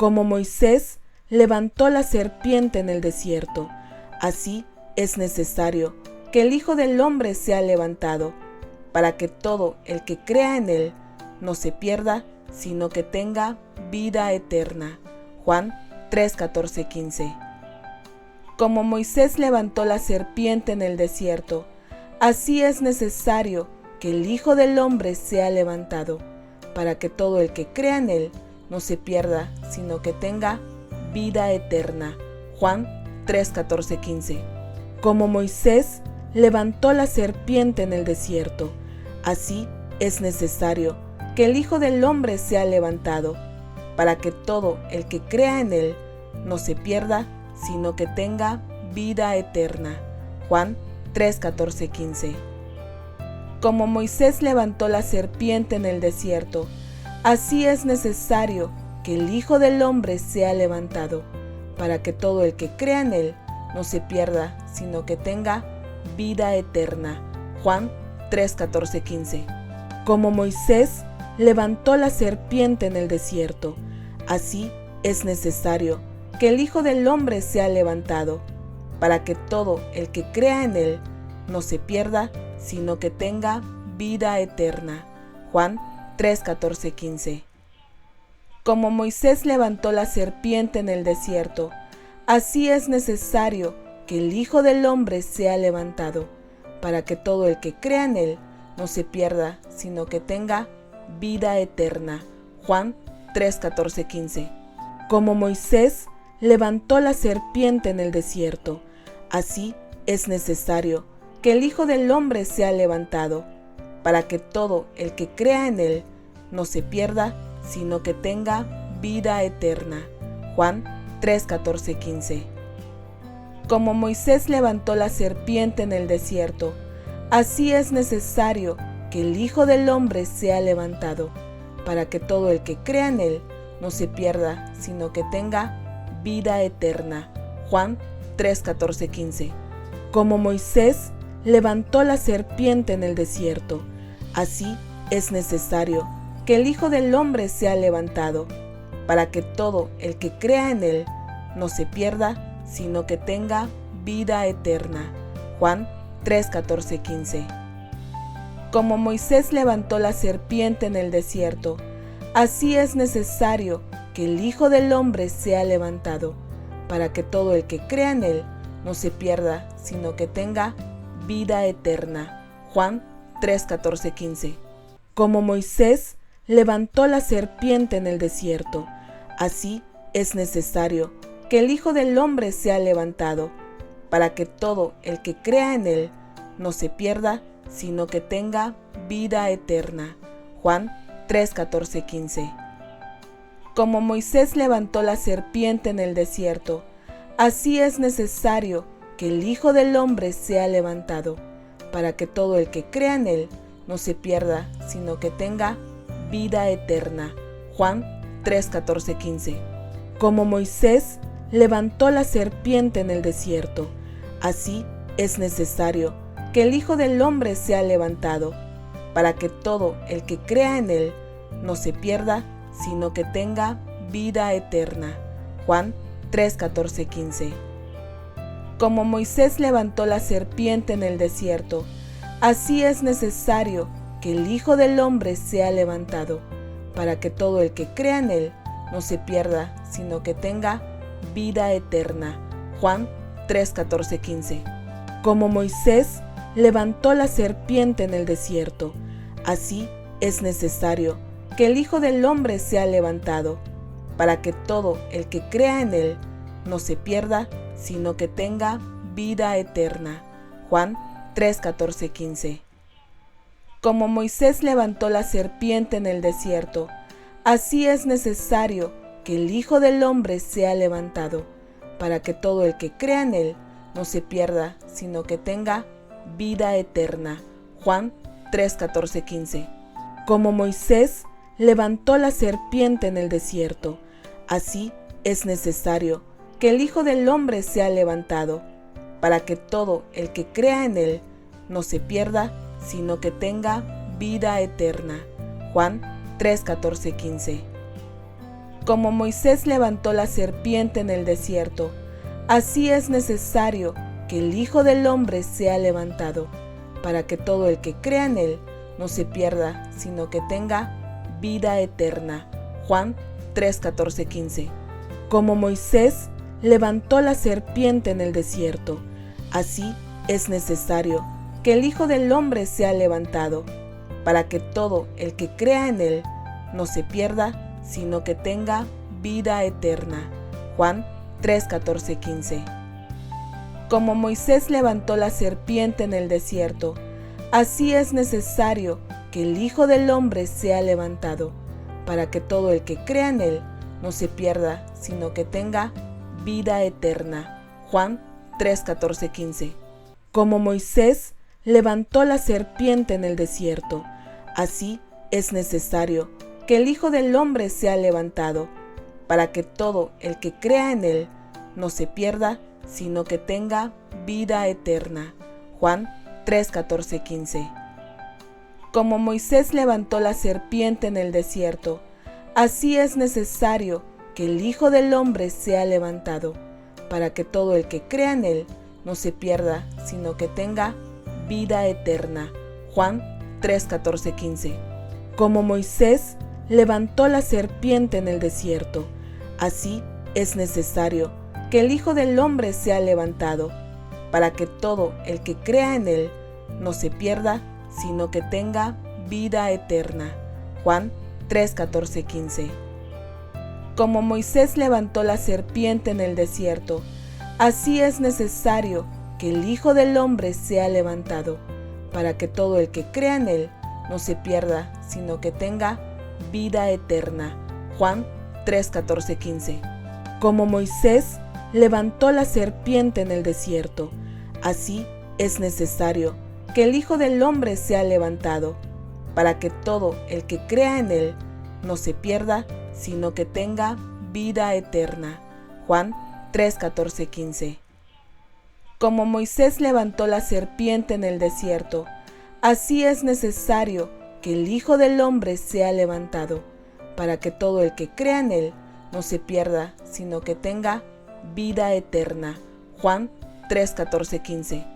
Como Moisés levantó la serpiente en el desierto, así es necesario que el Hijo del Hombre sea levantado, para que todo el que crea en él no se pierda, sino que tenga vida eterna. Juan 3, 14, 15. Como Moisés levantó la serpiente en el desierto, así es necesario que el Hijo del Hombre sea levantado, para que todo el que crea en él no se pierda, sino que tenga vida eterna. Juan 3, 14, 15. Como Moisés levantó la serpiente en el desierto, así es necesario que el Hijo del Hombre sea levantado, para que todo el que crea en él no se pierda, sino que tenga vida eterna. Juan 3, 14, 15. Como Moisés levantó la serpiente en el desierto, así es necesario que el Hijo del Hombre sea levantado, para que todo el que crea en él no se pierda, sino que tenga vida eterna. Juan 3, 14, 15. Como Moisés levantó la serpiente en el desierto, así es necesario que el Hijo del Hombre sea levantado, para que todo el que crea en él no se pierda, sino que tenga vida eterna. Juan 3, 14, 15. Como Moisés levantó la serpiente en el desierto, así es necesario que el Hijo del Hombre sea levantado, para que todo el que crea en él no se pierda, sino que tenga vida eterna. Juan 3, 14, 15. Como Moisés levantó la serpiente en el desierto, así es necesario que el Hijo del Hombre sea levantado, para que todo el que crea en él no se pierda, sino que tenga vida eterna. Juan 3, 14, 15. Como Moisés levantó la serpiente en el desierto, así es necesario que el Hijo del Hombre sea levantado, para que todo el que crea en él no se pierda, sino que tenga vida eterna. Juan 3, 14, 15. Como Moisés levantó la serpiente en el desierto, así es necesario que el Hijo del Hombre sea levantado, para que todo el que crea en él no se pierda, sino que tenga vida eterna. Juan 3, 14, 15. Como Moisés levantó la serpiente en el desierto, así es necesario que el Hijo del Hombre sea levantado, para que todo el que crea en él no se pierda, sino que tenga vida eterna. Juan 3, 14, 15. Como Moisés levantó la serpiente en el desierto, así es necesario que el Hijo del Hombre sea levantado, para que todo el que crea en él no se pierda, sino que tenga vida eterna. Juan 3, 14, 15. Como Moisés levantó la serpiente en el desierto, así es necesario que el Hijo del Hombre sea levantado, para que todo el que crea en él no se pierda, sino que tenga vida eterna. Juan 3, 14, 15. Como Moisés levantó la serpiente en el desierto, así es necesario que el Hijo del Hombre sea levantado, para que todo el que crea en él no se pierda, sino que tenga vida eterna. Juan 3, 14, 15. Como Moisés levantó la serpiente en el desierto, así es necesario que el Hijo del Hombre sea levantado, para que todo el que crea en él no se pierda, sino que tenga vida eterna. Juan 3, 14, 15. Como Moisés levantó la serpiente en el desierto, así es necesario que el Hijo del Hombre sea levantado, para que todo el que crea en él no se pierda, sino que tenga vida eterna. Juan 3, 14, 15. Como Moisés levantó la serpiente en el desierto, así es necesario que el Hijo del Hombre sea levantado, para que todo el que crea en él no se pierda, sino que tenga vida eterna. Juan 3, 14, 15. Como Moisés levantó la serpiente en el desierto, así es necesario que el Hijo del Hombre sea levantado, para que todo el que crea en él no se pierda, sino que tenga vida eterna. Juan 3, 14, 15. Como Moisés levantó la serpiente en el desierto, así es necesario que el Hijo del Hombre sea levantado, para que todo el que crea en él no se pierda, sino que tenga vida eterna. Juan 3, 14, 15. Como Moisés levantó la serpiente en el desierto, así es necesario que el Hijo del Hombre sea levantado, para que todo el que crea en él no se pierda, sino que tenga vida eterna. Juan 3, 14, 15. Como Moisés levantó la serpiente en el desierto, así es necesario que el Hijo del Hombre sea levantado, para que todo el que crea en él no se pierda, sino que tenga vida eterna. Juan 3, 14, 15. Como Moisés levantó la serpiente en el desierto, así es necesario que el Hijo del Hombre sea levantado, para que todo el que crea en él no se pierda, sino que tenga vida eterna. Juan 3, 14, 15. Como Moisés levantó la serpiente en el desierto, así es necesario que el Hijo del Hombre sea levantado, para que todo el que crea en él no se pierda, sino que tenga vida eterna. Juan 3, 14, 15. Como Moisés levantó la serpiente en el desierto, así es necesario que el Hijo del Hombre sea levantado, para que todo el que crea en él no se pierda, sino que tenga vida eterna. Juan 3, 14, 15. Como Moisés levantó la serpiente en el desierto, así es necesario que el Hijo del Hombre sea levantado, para que todo el que crea en él no se pierda, sino que tenga vida eterna. Juan 3, 14, 15. Como Moisés levantó la serpiente en el desierto, así es necesario que el Hijo del Hombre sea levantado, para que todo el que crea en él no se pierda, sino que tenga vida eterna. Juan 3, 14, 15. Como Moisés levantó la serpiente en el desierto, así es necesario que el Hijo del Hombre sea levantado, para que todo el que crea en él no se pierda, sino que tenga vida eterna. Juan 3, 14, 15.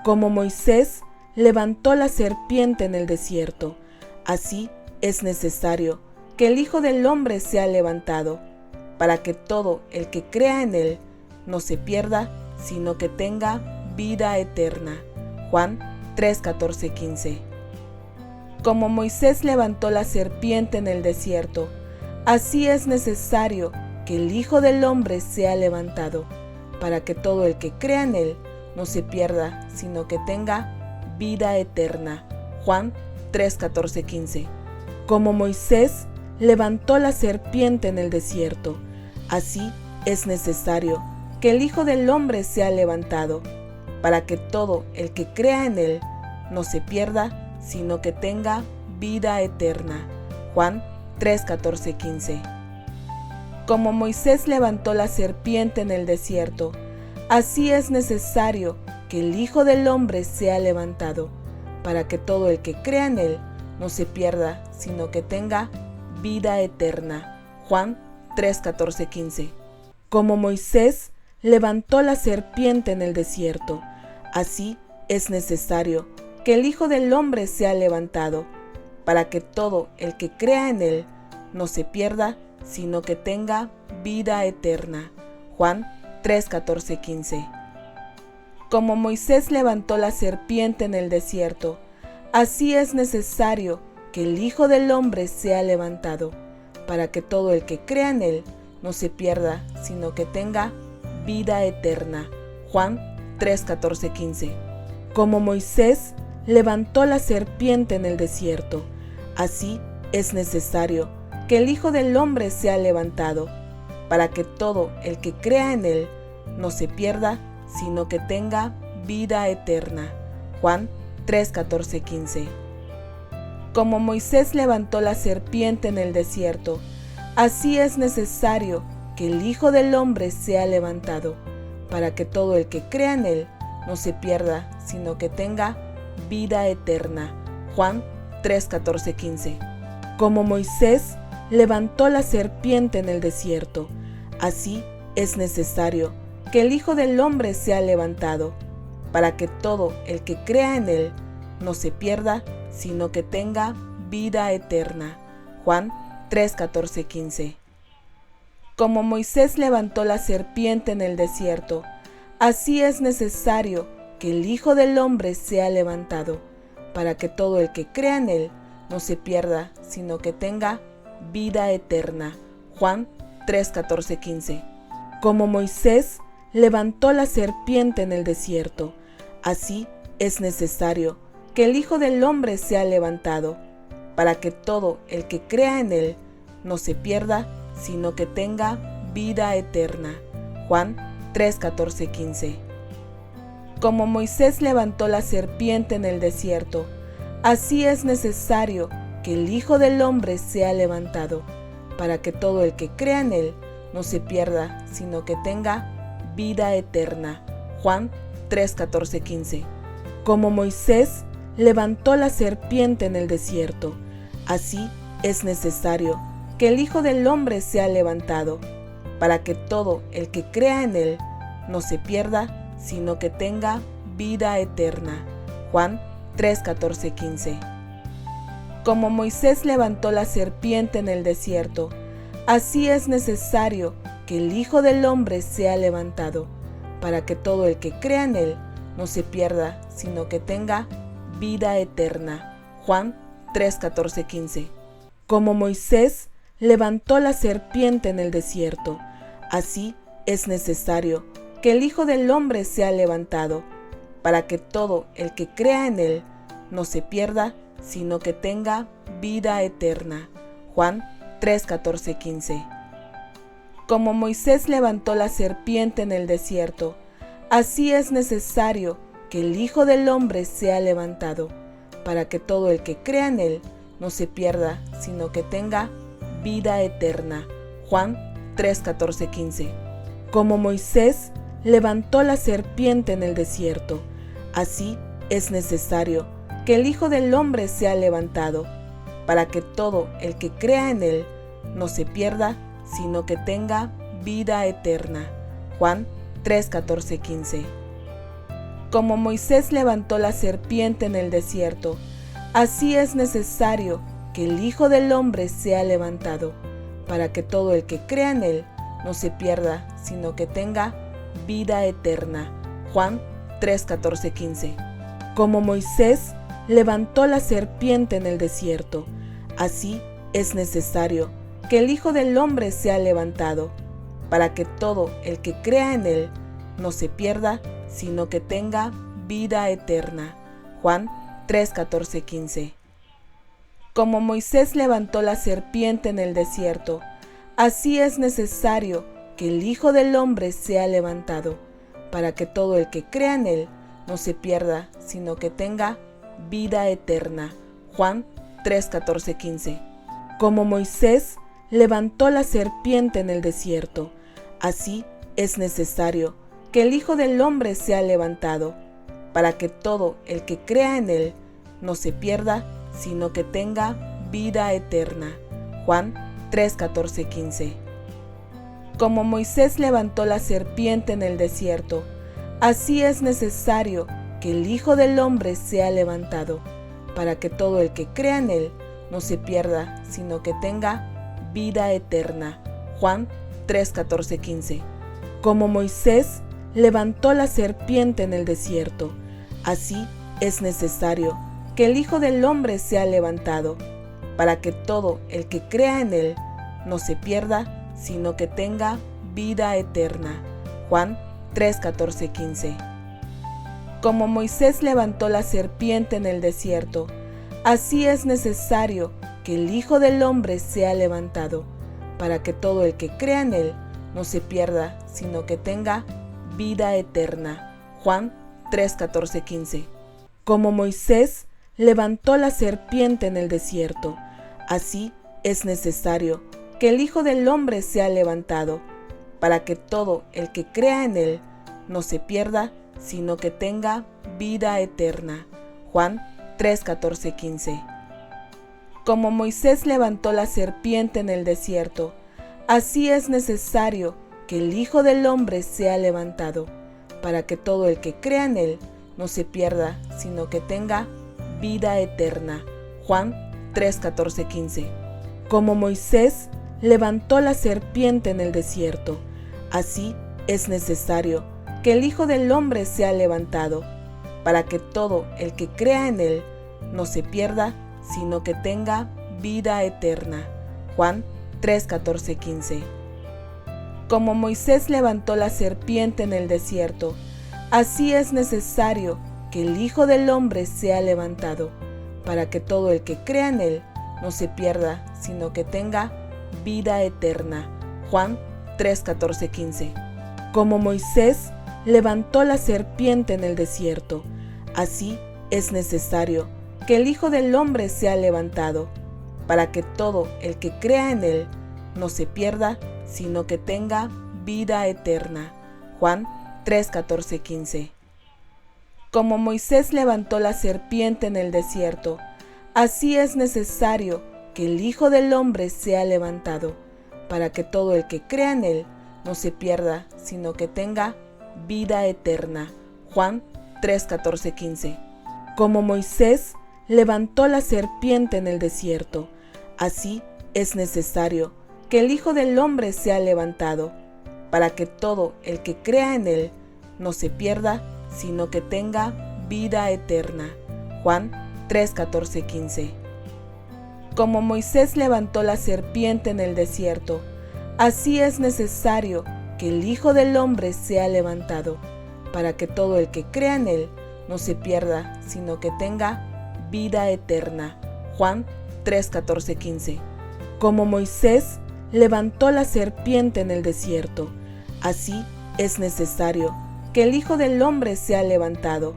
Como Moisés levantó la serpiente en el desierto, así es necesario que el Hijo del Hombre sea levantado, para que todo el que crea en él no se pierda, sino que tenga vida eterna. Juan 3, 14, 15. Como Moisés levantó la serpiente en el desierto, así es necesario que el Hijo del Hombre sea levantado, para que todo el que crea en él no se pierda, sino que tenga vida eterna. Juan 3, 14, 15. Como Moisés levantó la serpiente en el desierto, así es necesario que el Hijo del Hombre sea levantado, para que todo el que crea en él no se pierda, sino que tenga vida eterna. Juan 3, 14, 15. Como Moisés levantó la serpiente en el desierto, así es necesario que el Hijo del Hombre sea levantado, para que todo el que crea en él no se pierda, sino que tenga vida eterna. Juan 3, 14, 15. Como Moisés levantó la serpiente en el desierto, así es necesario que el Hijo del Hombre sea levantado, para que todo el que crea en él no se pierda, sino que tenga vida eterna. Juan 3, 14, 15. Como Moisés levantó la serpiente en el desierto, así es necesario que el Hijo del Hombre sea levantado, para que todo el que crea en él no se pierda, sino que tenga vida eterna. Juan 3, 14, 15. Como Moisés levantó la serpiente en el desierto, así es necesario que el Hijo del Hombre sea levantado, para que todo el que crea en él no se pierda, sino que tenga vida eterna. Juan 3, 14, 15. Como Moisés levantó la serpiente en el desierto, así es necesario que el Hijo del Hombre sea levantado, para que todo el que crea en él no se pierda, sino que tenga vida eterna. Juan 3, 14, 15. Como Moisés levantó la serpiente en el desierto, así es necesario que el Hijo del Hombre sea levantado, para que todo el que crea en él no se pierda, sino que tenga vida eterna. Juan 3, 14, 15. Como Moisés levantó la serpiente en el desierto, así es necesario que el Hijo del Hombre sea levantado, para que todo el que crea en él no se pierda, sino que tenga vida eterna. Juan 3, 14, 15. Como Moisés levantó la serpiente en el desierto, así es necesario que el Hijo del Hombre sea levantado, para que todo el que crea en él no se pierda, sino que tenga vida eterna. Juan 3, 14, 15. Como Moisés levantó la serpiente en el desierto, así es necesario que el Hijo del Hombre sea levantado, para que todo el que crea en él no se pierda, sino que tenga vida eterna. Juan 3, 14, 15. Como Moisés levantó la serpiente en el desierto, así es necesario que el Hijo del Hombre sea levantado, para que todo el que crea en él no se pierda, sino que tenga vida eterna. Juan 3, 14, 15. Como Moisés levantó la serpiente en el desierto, así es necesario que el Hijo del Hombre sea levantado, para que todo el que crea en él no se pierda, sino que tenga vida eterna. Juan 3, 14, 15. Como Moisés levantó la serpiente en el desierto, así es necesario que el Hijo del Hombre sea levantado, para que todo el que crea en él no se pierda, sino que tenga vida eterna. Juan 3, 14, 15. Como Moisés levantó la serpiente en el desierto, así es necesario que el Hijo del Hombre sea levantado, para que todo el que crea en él no se pierda, sino que tenga vida eterna. Juan 3, 14, 15. Como Moisés levantó la serpiente en el desierto, así es necesario que el Hijo del Hombre sea levantado, para que todo el que crea en él no se pierda, sino que tenga vida eterna. Juan 3, 14, 15. Como Moisés levantó la serpiente en el desierto, así es necesario que el Hijo del Hombre sea levantado, para que todo el que crea en él no se pierda, sino que tenga vida eterna. Juan 3, 14, 15. Como Moisés levantó la serpiente en el desierto, así es necesario que el Hijo del Hombre sea levantado, para que todo el que crea en él no se pierda, sino que tenga vida eterna. Juan 3, 14, 15. Como Moisés levantó la serpiente en el desierto, así es necesario que el Hijo del Hombre sea levantado, para que todo el que crea en él no se pierda, sino que tenga vida eterna. Juan 3, 14, 15. Como Moisés levantó la serpiente en el desierto, así es necesario que el Hijo del Hombre sea levantado, para que todo el que crea en él no se pierda, sino que tenga vida eterna. Juan 3, 14, 15. Como Moisés levantó la serpiente en el desierto, así es necesario que el Hijo del Hombre sea levantado, para que todo el que crea en él no se pierda, sino que tenga vida eterna. Juan 3, 14, 15. Como Moisés levantó la serpiente en el desierto, así es necesario que el Hijo del Hombre sea levantado, para que todo el que crea en él no se pierda, sino que tenga vida eterna. Juan 3, 14, 15. Como Moisés levantó la serpiente en el desierto, así es necesario que el Hijo del Hombre sea levantado, para que todo el que crea en él no se pierda, sino que tenga vida eterna. Juan 3, 14, 15. Como Moisés levantó la serpiente en el desierto, así es necesario que el Hijo del Hombre sea levantado, para que todo el que crea en él no se pierda, sino que tenga vida eterna. Juan 3, 14, 15. Como Moisés levantó la serpiente en el desierto, así es necesario que el Hijo del Hombre sea levantado, para que todo el que crea en él no se pierda, sino que tenga vida eterna. Juan 3, 14, 15. Como Moisés levantó la serpiente en el desierto, así es necesario que el Hijo del Hombre sea levantado, para que todo el que crea en él no se pierda, sino que tenga vida eterna. Juan 3, 14, 15. Como Moisés levantó la serpiente en el desierto, así es necesario que el Hijo del Hombre sea levantado, para que todo el que crea en él no se pierda, sino que tenga vida eterna. Juan 3, 14, 15. Como Moisés levantó la serpiente en el desierto, así es necesario que el Hijo del Hombre sea levantado, para que todo el que crea en él no se pierda, sino que tenga vida eterna. Juan 3, 14, 15. Como Moisés levantó la serpiente en el desierto, así es necesario que el Hijo del Hombre sea levantado, para que todo el que crea en él no se pierda, sino que tenga vida eterna. Juan 3, 14, 15. Como Moisés levantó la serpiente en el desierto, así es necesario que el Hijo del Hombre sea levantado, para que todo el que crea en él no se pierda, sino que tenga vida eterna. Juan 3, 14, 15. Como Moisés levantó la serpiente en el desierto, así es necesario que el Hijo del Hombre sea levantado, para que todo el que crea en él no se pierda, sino que tenga vida eterna. Juan 3, 14, 15. Como Moisés levantó la serpiente en el desierto, así es necesario que el Hijo del Hombre sea levantado,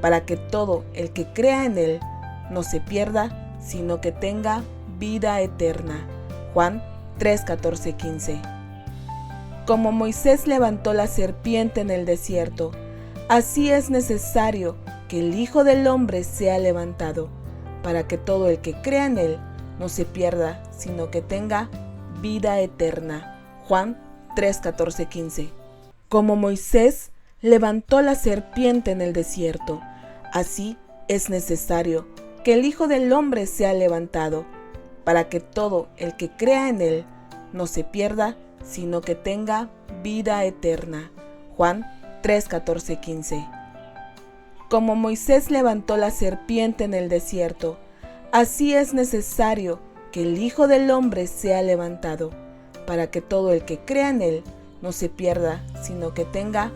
para que todo el que crea en él no se pierda, sino que tenga vida eterna. Juan 3, 14, 15. Como Moisés levantó la serpiente en el desierto, así es necesario que el Hijo del Hombre sea levantado, para que todo el que crea en él no se pierda, sino que tenga vida eterna. Juan 3, 14, 15. Como Moisés levantó la serpiente en el desierto, así es necesario que el Hijo del Hombre sea levantado, para que todo el que crea en él no se pierda, sino que tenga vida eterna. Juan 3, 14, 15. Como Moisés levantó la serpiente en el desierto, así es necesario que el Hijo del Hombre sea levantado, para que todo el que crea en él no se pierda, sino que tenga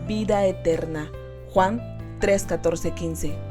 vida eterna. Juan 3, 14, 15.